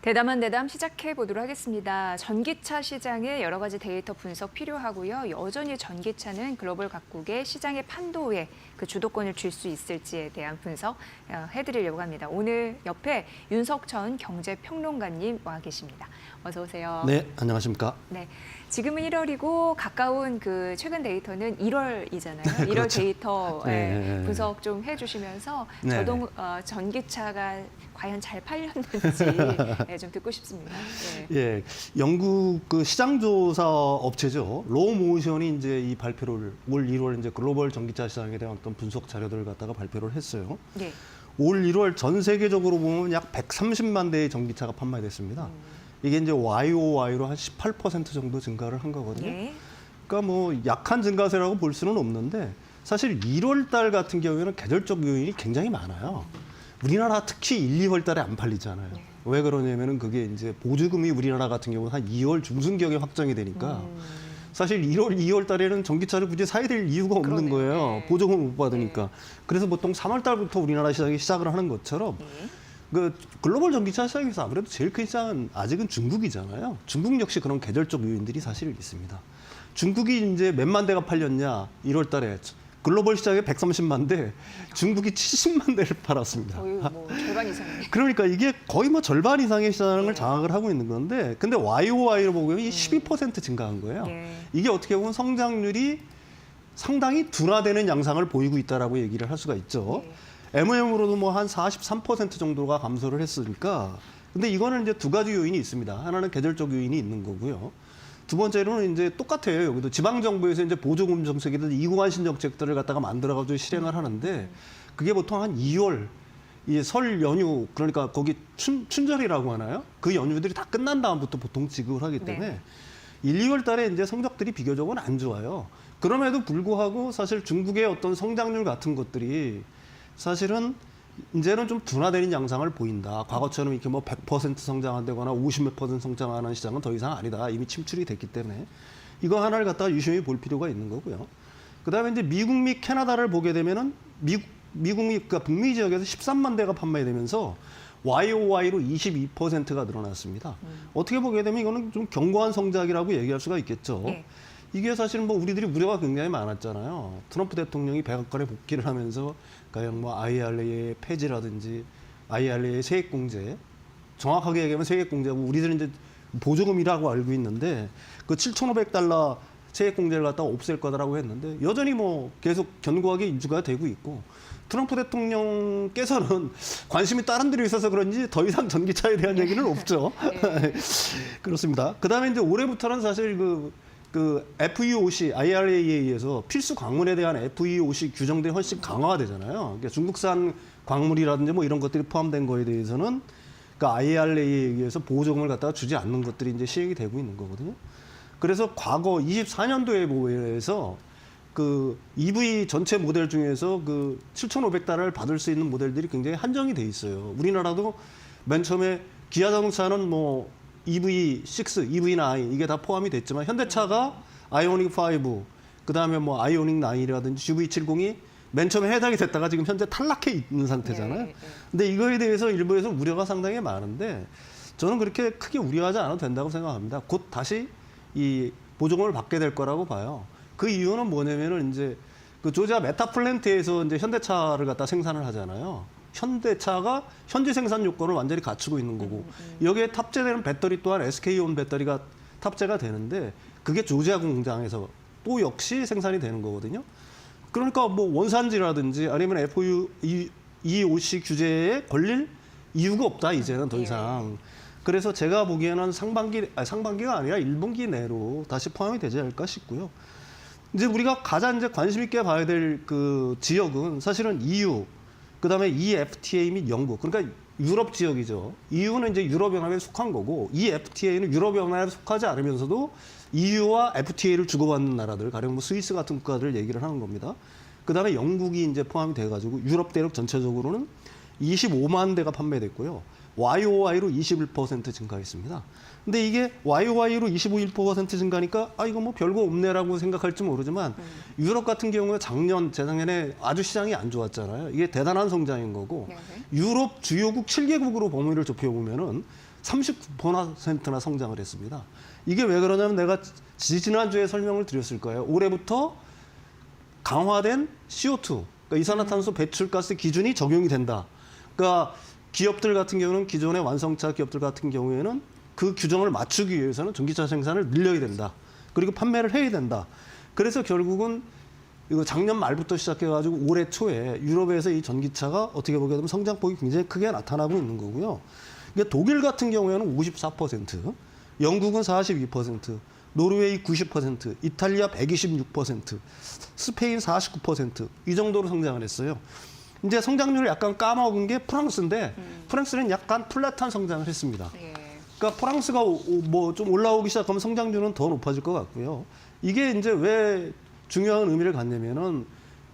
대담한 대담 시작해 보도록 하겠습니다. 전기차 시장의 여러 가지 데이터 분석 필요하고요. 여전히 전기차는 글로벌 각국의 시장의 판도에 그 주도권을 줄 수 있을지에 대한 분석 해드리려고 합니다. 오늘 옆에 윤석천 경제평론가님 와 계십니다. 어서 오세요. 네, 안녕하십니까? 네, 지금은 1월이고 가까운 그 최근 데이터는 1월이잖아요. 1월 그렇죠. 데이터 네. 분석 좀 해주시면서 네. 전기차가 과연 잘 팔렸는지 좀 듣고 싶습니다. 네. 예, 영국 그 시장조사 업체죠. 로모션이 이제 이 발표를 올 1월 이제 글로벌 전기차 시장에 대한 어떤 분석 자료들을 갖다가 발표를 했어요. 네. 올 1월 전 세계적으로 보면 약 130만 대의 전기차가 판매됐습니다. 이게 이제 YOY로 한 18% 정도 증가를 한 거거든요. 네. 그러니까 뭐 약한 증가세라고 볼 수는 없는데 사실 1월 달 같은 경우에는 계절적 요인이 굉장히 많아요. 우리나라 특히 1, 2월 달에 안 팔리잖아요. 네. 왜 그러냐면은 그게 이제 보조금이 우리나라 같은 경우는 한 2월 중순경에 확정이 되니까 사실 1월, 2월 달에는 전기차를 굳이 사야 될 이유가 없는 그러네요. 거예요. 네. 보조금을 못 받으니까. 네. 그래서 보통 3월 달부터 우리나라 시장이 시작을 하는 것처럼 네. 그 글로벌 전기차 시장에서 아무래도 제일 큰 시장은 아직은 중국이잖아요. 중국 역시 그런 계절적 요인들이 사실 있습니다. 중국이 이제 몇만 대가 팔렸냐? 1월 달에 글로벌 시장에 130만 대, 중국이 70만 대를 팔았습니다. 거의 뭐 절반 이상이네요. 그러니까 이게 거의 뭐 절반 이상의 시장을 장악을 하고 있는 건데, 근데 YOY로 보면 이 12% 증가한 거예요. 네. 이게 어떻게 보면 성장률이 상당히 둔화되는 양상을 보이고 있다라고 얘기를 할 수가 있죠. MOM으로도 뭐 한 43% 정도가 감소를 했으니까, 근데 이거는 이제 두 가지 요인이 있습니다. 하나는 계절적 요인이 있는 거고요. 두 번째로는 이제 똑같아요. 여기도 지방정부에서 이제 보조금 정책이든 이구간 신정책들을 갖다가 만들어가지고 실행을 하는데, 그게 보통 한 2월, 이 설 연휴, 그러니까 거기 춘절이라고 하나요? 그 연휴들이 다 끝난 다음부터 보통 지급을 하기 때문에 네. 1, 2월 달에 이제 성적들이 비교적은 안 좋아요. 그럼에도 불구하고 사실 중국의 어떤 성장률 같은 것들이 사실은 이제는 좀 둔화되는 양상을 보인다. 과거처럼 이렇게 뭐 100% 성장한다거나 50몇 % 성장하는 시장은 더 이상 아니다. 이미 침출이 됐기 때문에 이거 하나를 갖다가 유심히 볼 필요가 있는 거고요. 그다음에 이제 미국 및 캐나다를 보게 되면은 미국 및 그러니까 북미 지역에서 13만 대가 판매되면서 YOY로 22%가 늘어났습니다. 어떻게 보게 되면 이거는 좀 견고한 성장이라고 얘기할 수가 있겠죠. 네. 이게 사실은 뭐 우리들이 우려가 굉장히 많았잖아요. 트럼프 대통령이 백악관에 복귀를 하면서 가령 뭐 IRA 폐지라든지 IRA 세액공제, 정확하게 얘기하면 세액공제고 우리들은 이제 보조금이라고 알고 있는데 그 $7,500 세액공제를 갖다가 없앨 거다라고 했는데 여전히 뭐 계속 견고하게 유지가 되고 있고 트럼프 대통령께서는 관심이 다른 데로 있어서 그런지 더 이상 전기차에 대한 얘기는 없죠. 그렇습니다. 그다음에 이제 올해부터는 사실 그 FEOC, IRA에 의해서 필수 광물에 대한 FEOC 규정들이 훨씬 강화가 되잖아요. 그러니까 중국산 광물이라든지 뭐 이런 것들이 포함된 거에 대해서는 그 IRA에 의해서 보조금을 갖다가 주지 않는 것들이 이제 시행이 되고 있는 거거든요. 그래서 과거 24년도에 보해서 그 EV 전체 모델 중에서 그 $7,500을 받을 수 있는 모델들이 굉장히 한정이 돼 있어요. 우리나라도 맨 처음에 기아 자동차는 뭐 EV6, EV9 이게 다 포함이 됐지만 현대차가 아이오닉 5, 그다음에 뭐 아이오닉 9이라든지 GV70이 맨 처음에 해당이 됐다가 지금 현재 탈락해 있는 상태잖아요. 네. 근데 이거에 대해서 일부에서 우려가 상당히 많은데 저는 그렇게 크게 우려하지 않아도 된다고 생각합니다. 곧 다시 이 보조금을 받게 될 거라고 봐요. 그 이유는 뭐냐면은 이제 그 조지아 메타 플랜트에서 이제 현대차를 갖다 생산을 하잖아요. 현대차가 현지 생산 요건을 완전히 갖추고 있는 거고 여기에 탑재되는 배터리 또한 SK온 배터리가 탑재가 되는데 그게 조지아 공장에서 또 역시 생산이 되는 거거든요. 그러니까 뭐 원산지라든지 아니면 FEOC 규제에 걸릴 이유가 없다 이제는 더 이상. 그래서 제가 보기에는 상반기가 아니라 1분기 내로 다시 포함이 되지 않을까 싶고요. 이제 우리가 가장 이제 관심 있게 봐야 될 그 지역은 사실은 EU, 그다음에 EFTA 및 영국, 그러니까 유럽 지역이죠. EU는 이제 유럽연합에 속한 거고, EFTA는 유럽연합에 속하지 않으면서도 EU와 FTA를 주고받는 나라들, 가령 뭐 스위스 같은 국가들을 얘기를 하는 겁니다. 그다음에 영국이 이제 포함이 돼가지고 유럽 대륙 전체적으로는 25만 대가 판매됐고요. YOY로 21% 증가했습니다. 근데 이게 YOY로 21% 증가니까 아 이거 뭐 별거 없네라고 생각할지 모르지만 유럽 같은 경우에 작년, 재작년에 아주 시장이 안 좋았잖아요. 이게 대단한 성장인 거고 유럽 주요국 7개국으로 범위를 좁혀보면은 39%나 성장을 했습니다. 이게 왜 그러냐면 내가 지난주에 설명을 드렸을 거예요. 올해부터 강화된 CO2, 그러니까 이산화탄소 배출가스 기준이 적용이 된다. 그러니까 기업들 같은 경우는 기존의 완성차 기업들 같은 경우에는 그 규정을 맞추기 위해서는 전기차 생산을 늘려야 된다. 그리고 판매를 해야 된다. 그래서 결국은 이거 작년 말부터 시작해가지고 올해 초에 유럽에서 이 전기차가 어떻게 보게 되면 성장폭이 굉장히 크게 나타나고 있는 거고요. 이게 독일 같은 경우에는 54%, 영국은 42%, 노르웨이 90%, 이탈리아 126%, 스페인 49%, 이 정도로 성장을 했어요. 이제 성장률을 약간 까먹은 게 프랑스인데 프랑스는 약간 플랫한 성장을 했습니다. 예. 그러니까 프랑스가 뭐 좀 올라오기 시작하면 성장률은 더 높아질 것 같고요. 이게 이제 왜 중요한 의미를 갖냐면은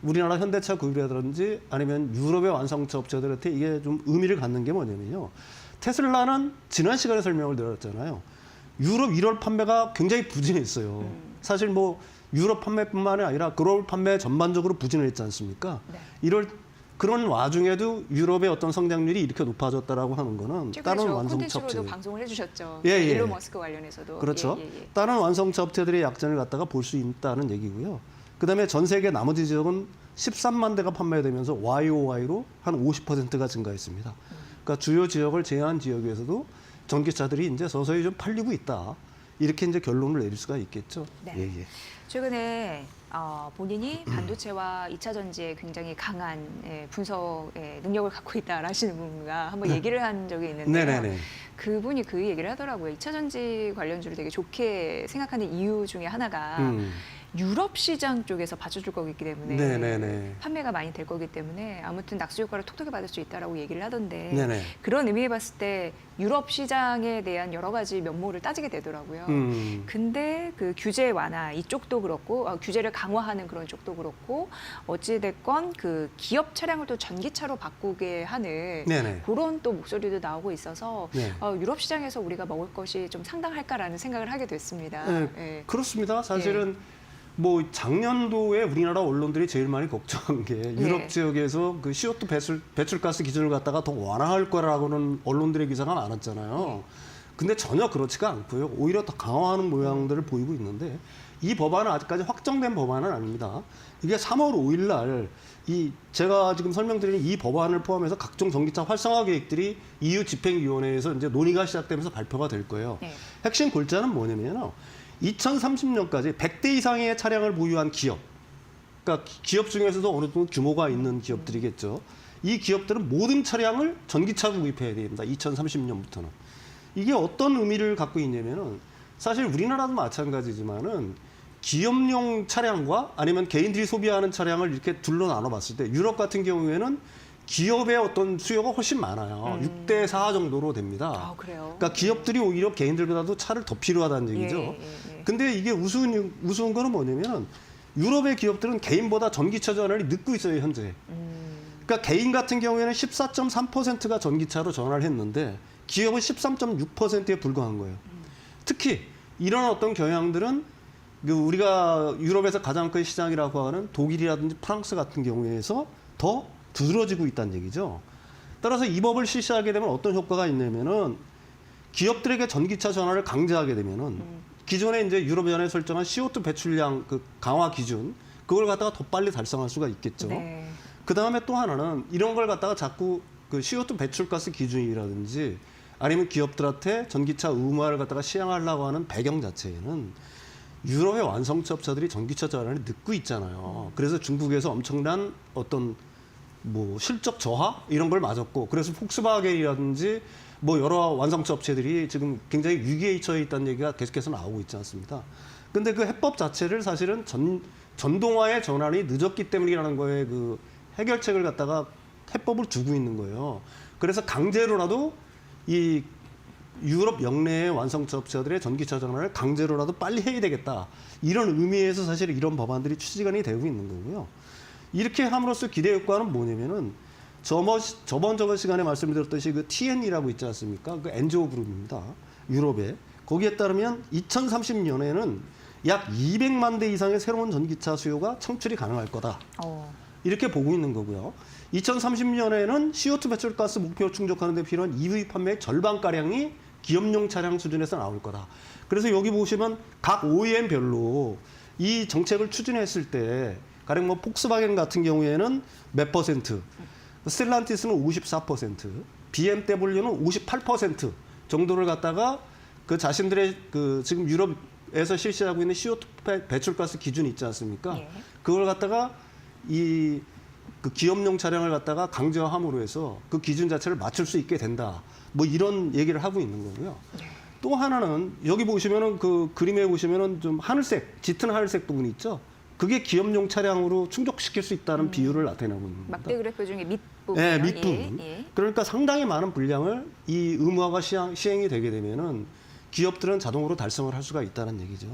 우리나라 현대차 구입이라든지 아니면 유럽의 완성차 업체들한테 이게 좀 의미를 갖는 게 뭐냐면요. 테슬라는 지난 시간에 설명을 드렸잖아요. 유럽 1월 판매가 굉장히 부진했어요. 사실 뭐 유럽 판매뿐만이 아니라 글로벌 판매 전반적으로 부진을 했지 않습니까? 네. 그런 와중에도 유럽의 어떤 성장률이 이렇게 높아졌다라고 하는 거는 다른 완성차 업체 콘텐츠로도 방송을 해주셨죠. 예, 예. 일론 머스크 관련해서도. 그렇죠. 예, 예, 예. 다른 완성차 업체들의 약진을 갖다가 볼 수 있다는 얘기고요. 그다음에 전 세계 나머지 지역은 13만 대가 판매되면서 YOY로 한 50%가 증가했습니다. 그러니까 주요 지역을 제외한 지역에서도 전기차들이 이제 서서히 좀 팔리고 있다. 이렇게 이제 결론을 내릴 수가 있겠죠. 네. 예, 예. 최근에 본인이 반도체와 2차 전지에 굉장히 강한 분석의 능력을 갖고 있다라시는 분과 한번 얘기를 한 적이 있는데요. 네네네. 그분이 그 얘기를 하더라고요. 2차 전지 관련주를 되게 좋게 생각하는 이유 중에 하나가 유럽 시장 쪽에서 받쳐줄 거기 때문에 네네네. 판매가 많이 될 거기 때문에 아무튼 낙수 효과를 톡톡히 받을 수 있다라고 얘기를 하던데 네네. 그런 의미에 봤을 때 유럽 시장에 대한 여러 가지 면모를 따지게 되더라고요. 근데 그 규제 완화 이쪽도 그렇고 규제를 강화하는 그런 쪽도 그렇고 어찌 됐건 그 기업 차량을 또 전기차로 바꾸게 하는 네네. 그런 또 목소리도 나오고 있어서 네. 유럽 시장에서 우리가 먹을 것이 좀 상당할까라는 생각을 하게 됐습니다. 네, 예. 그렇습니다. 사실은 뭐 작년도에 우리나라 언론들이 제일 많이 걱정한 게 유럽 네. 지역에서 그 CO2 배출가스 기준을 갖다가 더 완화할 거라고는 언론들의 기사가 많았잖아요. 근데 전혀 그렇지가 않고요. 오히려 더 강화하는 모양들을 보이고 있는데 이 법안은 아직까지 확정된 법안은 아닙니다. 이게 3월 5일 날 제가 지금 설명드리는 이 법안을 포함해서 각종 전기차 활성화 계획들이 EU 집행위원회에서 이제 논의가 시작되면서 발표가 될 거예요. 네. 핵심 골자는 뭐냐면요. 2030년까지 100대 이상의 차량을 보유한 기업, 그러니까 기업 중에서도 어느 정도 규모가 있는 기업들이겠죠. 이 기업들은 모든 차량을 전기차로 구입해야 됩니다. 2030년부터는. 이게 어떤 의미를 갖고 있냐면은 사실 우리나라도 마찬가지지만은 기업용 차량과 아니면 개인들이 소비하는 차량을 이렇게 둘로 나눠봤을 때 유럽 같은 경우에는 기업의 어떤 수요가 훨씬 많아요. 6대 4 정도로 됩니다. 아, 그래요? 그러니까 기업들이 오히려 개인들보다도 차를 더 필요하다는 얘기죠. 예, 예, 예. 근데 이게 우스운 거는 뭐냐면은 유럽의 기업들은 개인보다 전기차 전환이 늦고 있어요, 현재. 그러니까 개인 같은 경우에는 14.3%가 전기차로 전환을 했는데 기업은 13.6%에 불과한 거예요. 특히 이런 어떤 경향들은 우리가 유럽에서 가장 큰 시장이라고 하는 독일이라든지 프랑스 같은 경우에서 더 두드러지고 있다는 얘기죠. 따라서 이 법을 실시하게 되면 어떤 효과가 있냐면은 기업들에게 전기차 전환을 강제하게 되면은 기존에 이제 유럽연에 설정한 CO2 배출량 그 강화 기준 그걸 갖다가 더 빨리 달성할 수가 있겠죠. 네. 그 다음에 또 하나는 이런 걸 갖다가 자꾸 그 CO2 배출가스 기준이라든지 아니면 기업들한테 전기차 의무화를 갖다가 시행하려고 하는 배경 자체에는 유럽의 완성차 업체들이 전기차 전환을 늦고 있잖아요. 그래서 중국에서 엄청난 어떤 뭐 실적 저하 이런 걸 맞았고 그래서 폭스바겐이라든지 뭐 여러 완성차 업체들이 지금 굉장히 위기에 처해 있다는 얘기가 계속해서 나오고 있지 않습니까? 근데 그 해법 자체를 사실은 전동화의 전환이 늦었기 때문이라는 거에 그 해결책을 갖다가 해법을 두고 있는 거예요. 그래서 강제로라도 이 유럽 영내의 완성차 업체들의 전기차 전환을 강제로라도 빨리 해야 되겠다. 이런 의미에서 사실 이런 법안들이 추진이 되고 있는 거고요. 이렇게 함으로써 기대 효과는 뭐냐면은 저번 시간에 말씀드렸듯이 그 TN이라고 있지 않습니까? 그 엔지오 그룹입니다. 유럽에. 거기에 따르면 2030년에는 약 200만 대 이상의 새로운 전기차 수요가 창출이 가능할 거다. 이렇게 보고 있는 거고요. 2030년에는 CO2 배출가스 목표 충족하는 데 필요한 EV 판매의 절반가량이 기업용 차량 수준에서 나올 거다. 그래서 여기 보시면 각 OEM별로 이 정책을 추진했을 때 가령 뭐 폭스바겐 같은 경우에는 몇 퍼센트, 스텔란티스는 54%, BMW는 58% 정도를 갖다가 그 자신들의 그 지금 유럽에서 실시하고 있는 CO2 배출가스 기준이 있지 않습니까? 예. 그걸 갖다가 이 그 기업용 차량을 갖다가 강제화함으로 해서 그 기준 자체를 맞출 수 있게 된다. 뭐 이런 얘기를 하고 있는 거고요. 예. 또 하나는 여기 보시면은 그 그림에 보시면은 좀 하늘색, 짙은 하늘색 부분이 있죠. 그게 기업용 차량으로 충족시킬 수 있다는 비율을 나타내고 있는 겁니다. 막대 그래프 중에 밑부분. 네, 밑부분. 예. 그러니까 상당히 많은 분량을 이 의무화가 시행이 되게 되면은 기업들은 자동으로 달성을 할 수가 있다는 얘기죠.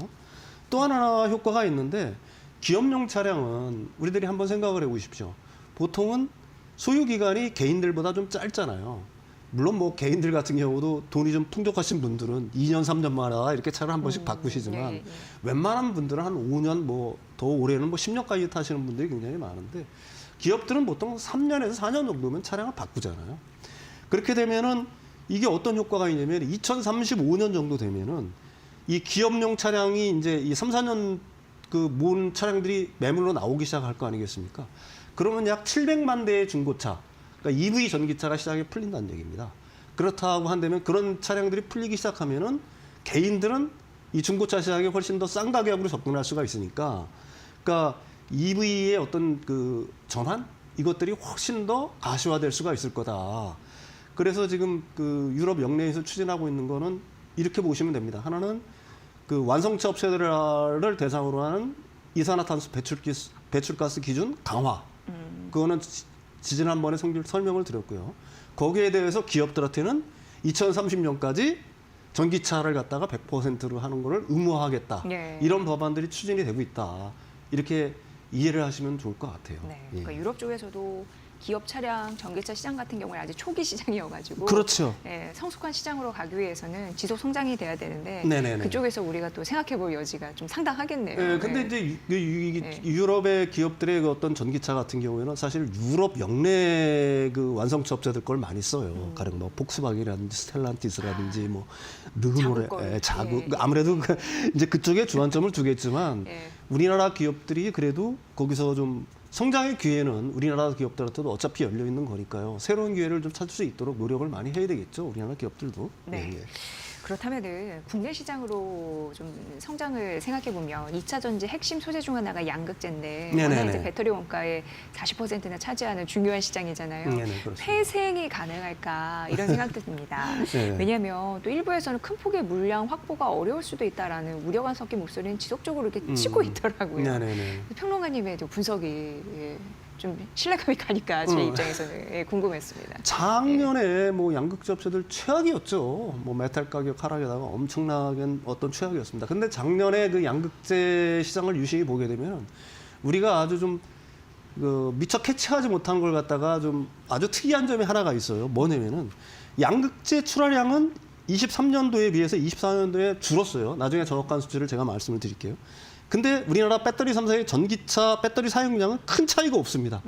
또 하나 효과가 있는데 기업용 차량은 우리들이 한번 생각을 해보십시오. 보통은 소유 기간이 개인들보다 좀 짧잖아요. 물론 뭐 개인들 같은 경우도 돈이 좀 풍족하신 분들은 2년, 3년마다 이렇게 차를 한 번씩 바꾸시지만 예. 웬만한 분들은 한 5년 뭐 더 올해는 뭐 10년까지 타시는 분들이 굉장히 많은데 기업들은 보통 3년에서 4년 정도면 차량을 바꾸잖아요. 그렇게 되면은 이게 어떤 효과가 있냐면 2035년 정도 되면은 이 기업용 차량이 이제 이 3, 4년 그 모은 차량들이 매물로 나오기 시작할 거 아니겠습니까? 그러면 약 700만 대의 중고차, 그러니까 EV 전기차가 시장에 풀린다는 얘기입니다. 그렇다고 한다면 그런 차량들이 풀리기 시작하면은 개인들은 이 중고차 시장에 훨씬 더 싼 가격으로 접근할 수가 있으니까, 그러니까 EV의 어떤 그 전환 이것들이 훨씬 더 가시화될 수가 있을 거다. 그래서 지금 그 유럽 영내에서 추진하고 있는 거는 이렇게 보시면 됩니다. 하나는 그 완성차 업체들을 대상으로 하는 이산화탄소 배출가스 기준 강화. 그거는 지난번에 설명을 드렸고요. 거기에 대해서 기업들한테는 2030년까지 전기차를 갖다가 100%로 하는 거를 의무화하겠다. 네. 이런 법안들이 추진이 되고 있다. 이렇게 이해를 하시면 좋을 것 같아요. 네. 예. 그러니까 유럽 쪽에서도 기업 차량 전기차 시장 같은 경우는 아직 초기 시장이어가지고 그렇죠. 네, 성숙한 시장으로 가기 위해서는 지속 성장이 돼야 되는데 네네네. 그쪽에서 우리가 또 생각해볼 여지가 좀 상당하겠네요. 네, 근데 네. 이제 네. 유럽의 기업들의 그 어떤 전기차 같은 경우에는 사실 유럽 영내 그 완성차 업체들 걸 많이 써요. 가령 뭐 폭스바겐이라든지 스텔란티스라든지 뭐 르노레, 자국 자국. 예. 아무래도 이제 그쪽에 주안점을 두겠지만 예. 우리나라 기업들이 그래도 거기서 좀 성장의 기회는 우리나라 기업들한테도 어차피 열려 있는 거니까요. 새로운 기회를 좀 찾을 수 있도록 노력을 많이 해야 되겠죠. 우리나라 기업들도. 네. 예, 예. 그렇다면은 국내 시장으로 좀 성장을 생각해 보면 2차 전지 핵심 소재 중 하나가 양극재인데 네네네. 워낙 이제 배터리 원가의 40%나 차지하는 중요한 시장이잖아요. 네네, 그렇습니다. 폐생이 가능할까 이런 생각도 듭니다. 네. 왜냐하면 또 일부에서는 큰 폭의 물량 확보가 어려울 수도 있다라는 우려가 섞인 목소리는 지속적으로 이렇게 치고 있더라고요. 네네네. 평론가님의 또 분석이 예, 좀 신뢰감이 가니까 제 입장에서는 예, 궁금했습니다. 작년에 뭐 양극재 업체들 최악이었죠. 뭐 메탈 가격 하락에다가 엄청나게 어떤 최악이었습니다. 근데 작년에 그 양극재 시장을 유심히 보게 되면 우리가 아주 좀 그 미처 캐치하지 못한 걸 갖다가 좀 아주 특이한 점이 하나가 있어요. 뭐냐면은 양극재 출하량은 23년도에 비해서 24년도에 줄었어요. 나중에 정확한 수치를 제가 말씀을 드릴게요. 근데 우리나라 배터리 3사의 전기차 배터리 사용량은 큰 차이가 없습니다.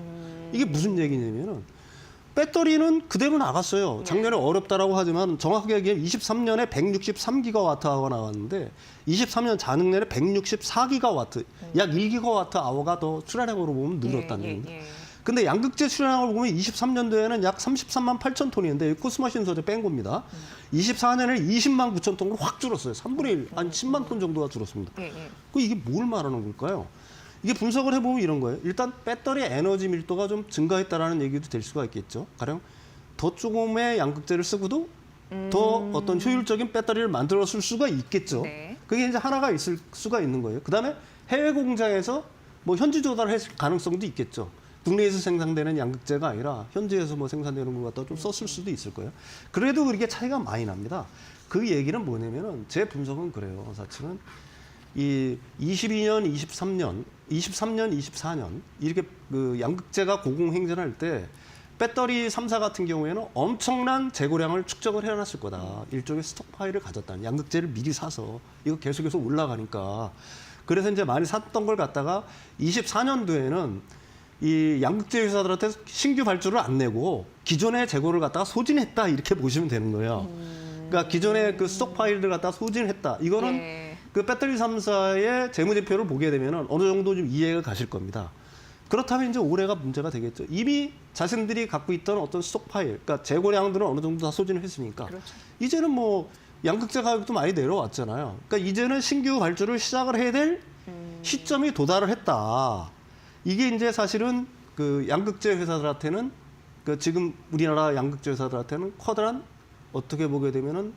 이게 무슨 얘기냐면은 배터리는 그대로 나갔어요. 작년에 어렵다라고 하지만 정확하게 얘기하면 23년에 163기가와트아워가 나왔는데 23년 잔흥년에 164기가와트, 약 1기가와트아워가 더 출하량으로 보면 늘었다는 얘기입니다. 근데 양극재 출하량을 보면 23년도에는 약 33만 8천 톤이었는데 코스머신 소재 뺀 겁니다. 24년에 20만 9천 톤으로 확 줄었어요. 3분의 1, 한 10만 톤 정도가 줄었습니다. 그 이게 뭘 말하는 걸까요? 이게 분석을 해보면 이런 거예요. 일단 배터리 에너지 밀도가 좀 증가했다라는 얘기도 될 수가 있겠죠. 가령 더 조금의 양극재를 쓰고도 더 어떤 효율적인 배터리를 만들었을 수가 있겠죠. 네. 그게 이제 하나가 있을 수가 있는 거예요. 그다음에 해외 공장에서 뭐 현지 조달을 했을 가능성도 있겠죠. 국내에서 생산되는 양극재가 아니라 현지에서 뭐 생산되는 것 갖다 좀 썼을 수도 있을 거예요. 그래도 그렇게 차이가 많이 납니다. 그 얘기는 뭐냐면은 제 분석은 그래요. 사실은 이 22년, 23년, 24년 이렇게 그 양극재가 고공행진할 때 배터리 3사 같은 경우에는 엄청난 재고량을 축적을 해놨을 거다. 일종의 스톡파일을 가졌다는 양극재를 미리 사서 이거 계속해서 올라가니까 그래서 이제 많이 샀던 걸 갖다가 24년도에는 이 양극재 회사들한테 신규 발주를 안 내고 기존의 재고를 갖다가 소진했다 이렇게 보시면 되는 거예요. 그러니까 기존의 그 스톡파일들 갖다 소진했다. 이거는 예. 그 배터리 3사의 재무제표를 보게 되면 어느 정도 좀 이해가 가실 겁니다. 그렇다면 이제 올해가 문제가 되겠죠. 이미 자신들이 갖고 있던 어떤 스톡파일, 그러니까 재고량들은 어느 정도 다 소진을 했으니까 그렇죠. 이제는 뭐 양극재 가격도 많이 내려왔잖아요. 그러니까 이제는 신규 발주를 시작을 해야 될 시점이 도달을 했다. 이게 이제 사실은 그 양극재 회사들한테는 그 지금 우리나라 양극재 회사들한테는 커다란 어떻게 보게 되면은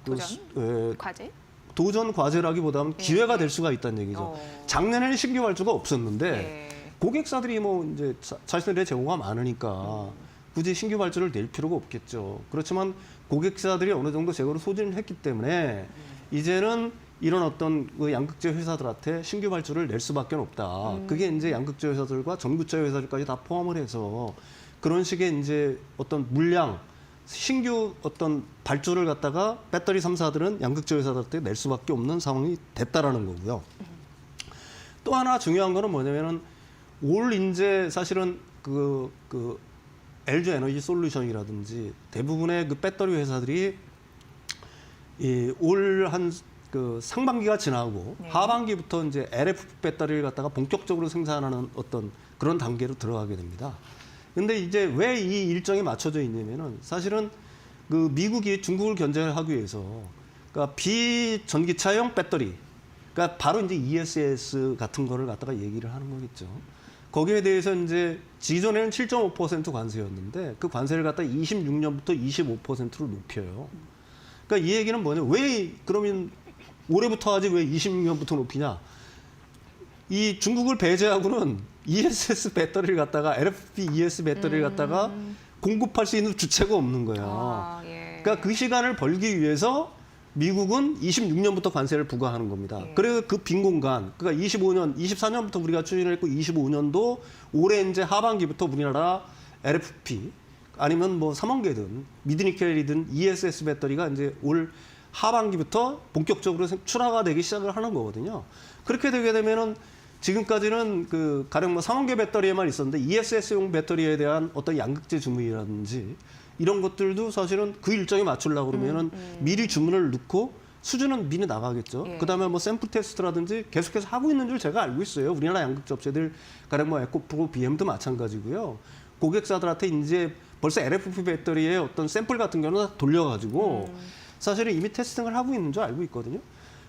그 도전? 과제? 도전 과제라기보다는 기회가 될 수가 있다는 얘기죠. 작년에는 신규 발주가 없었는데 예. 고객사들이 뭐 이제 자신들의 재고가 많으니까 굳이 신규 발주를 낼 필요가 없겠죠. 그렇지만 고객사들이 어느 정도 재고를 소진을 했기 때문에 이제는 이런 어떤 그 양극재 회사들한테 신규 발주를 낼 수밖에 없다. 그게 이제 양극재 회사들과 전구체 회사들까지 다 포함을 해서 그런 식의 이제 어떤 물량 신규 어떤 발주를 갖다가 배터리 3사들은 양극재 회사들한테 낼 수밖에 없는 상황이 됐다라는 거고요. 또 하나 중요한 거는 뭐냐면은 올 이제 사실은 그 LG 에너지 솔루션이라든지 대부분의 그 배터리 회사들이 올 한 그 상반기가 지나고 네. 하반기부터 이제 LFP 배터리를 갖다가 본격적으로 생산하는 어떤 그런 단계로 들어가게 됩니다. 근데 이제 왜 이 일정이 맞춰져 있냐면은 사실은 그 미국이 중국을 견제하기 위해서 그러니까 비전기차용 배터리 그러니까 바로 이제 ESS 같은 거를 갖다가 얘기를 하는 거겠죠. 거기에 대해서 이제 기존에는 7.5% 관세였는데 그 관세를 갖다 26년부터 25%로 높여요. 그러니까 이 얘기는 뭐냐? 왜 그러면 올해부터 하지 왜 26년부터 높이냐? 이 중국을 배제하고는 ESS 배터리를 갖다가 LFP ES 배터리를 갖다가 공급할 수 있는 주체가 없는 거예요. 아, 예. 그러니까 그 시간을 벌기 위해서 미국은 26년부터 관세를 부과하는 겁니다. 예. 그래서 그 빈 공간, 그러니까 24년부터 우리가 추진했고 25년도 올해 이제 하반기부터 우리나라 LFP 아니면 뭐 삼원계든 미드니켈이든 ESS 배터리가 이제 올 하반기부터 본격적으로 출하가 되기 시작을 하는 거거든요. 그렇게 되게 되면은 지금까지는 그 가령 뭐 삼원계 배터리에만 있었는데 ESS용 배터리에 대한 어떤 양극재 주문이라든지 이런 것들도 사실은 그 일정에 맞추려고 그러면은 미리 주문을 넣고 수주는 미리 나가겠죠. 예. 그다음에 뭐 샘플 테스트라든지 계속해서 하고 있는 줄 제가 알고 있어요. 우리나라 양극재 업체들 가령 뭐 에코프로, BM도 마찬가지고요. 고객사들한테 이제 벌써 LFP 배터리의 어떤 샘플 같은 경우는 다 돌려가지고 사실은 이미 테스팅을 하고 있는 줄 알고 있거든요.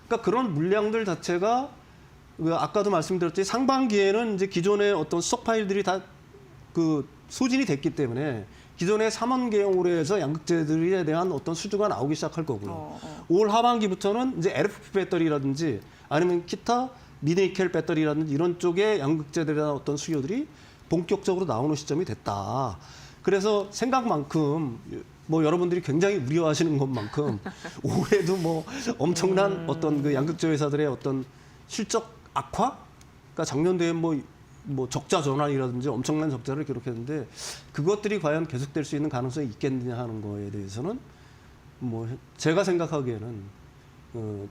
그러니까 그런 물량들 자체가 아까도 말씀드렸지 상반기에는 이제 기존의 어떤 스톡 파일들이 다 그 소진이 됐기 때문에 기존의 3원계용으로 해서 양극재들에 대한 어떤 수주가 나오기 시작할 거고요. 올 하반기부터는 이제 LFP 배터리라든지 아니면 기타 미드니켈 배터리라든지 이런 쪽의 양극재들에 대한 어떤 수요들이 본격적으로 나오는 시점이 됐다. 그래서 생각만큼 뭐 여러분들이 굉장히 우려하시는 것만큼 올해도 뭐 엄청난 어떤 그 양극재 회사들의 어떤 실적 악화? 그러니까 작년도에 뭐 적자 전환이라든지 엄청난 적자를 기록했는데 그것들이 과연 계속될 수 있는 가능성이 있겠느냐 하는 거에 대해서는 뭐 제가 생각하기에는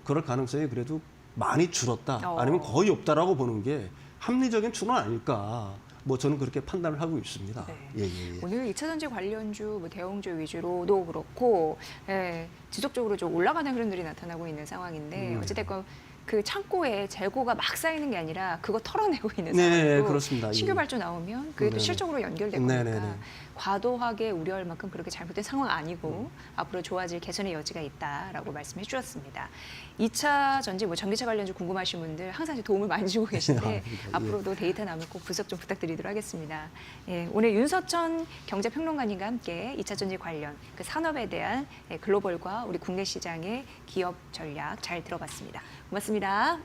그럴 가능성이 그래도 많이 줄었다 아니면 거의 없다라고 보는 게 합리적인 추론 아닐까. 뭐 저는 그렇게 판단을 하고 있습니다. 네. 예. 오늘 2차 전지 관련주, 뭐 대형주 위주로도 그렇고 지속적으로 좀 올라가는 흐름들이 나타나고 있는 상황인데 어찌됐건 그 창고에 재고가 막 쌓이는 게 아니라 그거 털어내고 있는 상황이고 네, 그렇습니다. 신규 예. 발주 나오면 그게 또 네네. 실적으로 연결될 네네네. 거니까 과도하게 우려할 만큼 그렇게 잘못된 상황 아니고 앞으로 좋아질 개선의 여지가 있다라고 말씀해 주셨습니다. 2차 전지 뭐 전기차 관련주 궁금하신 분들 항상 도움을 많이 주고 계신데 예. 앞으로도 데이터 나오면 꼭 분석 좀 부탁드리도록 하겠습니다. 예, 오늘 윤서천 경제평론가님과 함께 2차 전지 관련 그 산업에 대한 글로벌과 우리 국내 시장의 기업 전략 잘 들어봤습니다. 고맙습니다.